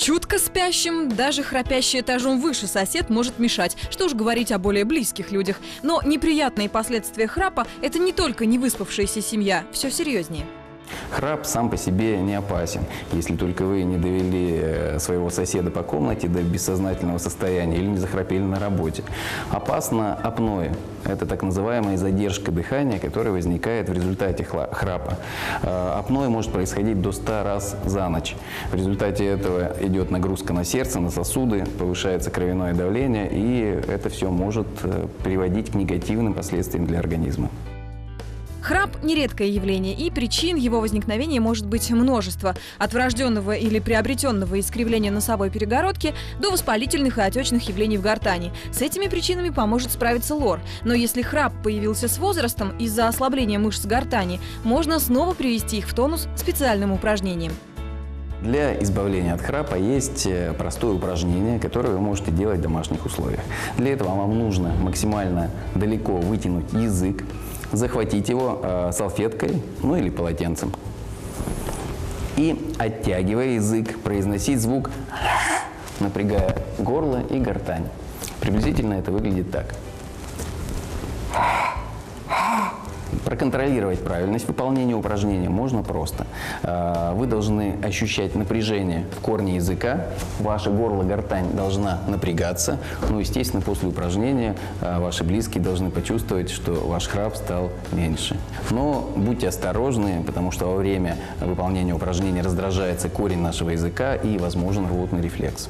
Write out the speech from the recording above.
Чутко спящим даже храпящий этажом выше сосед может мешать, что уж говорить о более близких людях. Но неприятные последствия храпа – это не только невыспавшаяся семья, все серьезнее. Храп сам по себе не опасен, если только вы не довели своего соседа по комнате до бессознательного состояния или не захрапели на работе. Опасно апноэ. Это так называемая задержка дыхания, которая возникает в результате храпа. Апноэ может происходить до 100 раз за ночь. В результате этого идет нагрузка на сердце, на сосуды, повышается кровяное давление, и это все может приводить к негативным последствиям для организма. Храп – нередкое явление, и причин его возникновения может быть множество. От врожденного или приобретенного искривления носовой перегородки до воспалительных и отечных явлений в гортани. С этими причинами поможет справиться лор. Но если храп появился с возрастом из-за ослабления мышц гортани, можно снова привести их в тонус специальным упражнением. Для избавления от храпа есть простое упражнение, которое вы можете делать в домашних условиях. Для этого вам нужно максимально далеко вытянуть язык, захватить его салфеткой, ну или полотенцем. И, оттягивая язык, произносить звук, напрягая горло и гортань. Приблизительно это выглядит так. Проконтролировать правильность выполнения упражнения можно просто. Вы должны ощущать напряжение в корне языка, ваше горло, гортань должна напрягаться. Ну, естественно, после упражнения ваши близкие должны почувствовать, что ваш храп стал меньше. Но будьте осторожны, потому что во время выполнения упражнения раздражается корень нашего языка и возможен рвотный рефлекс.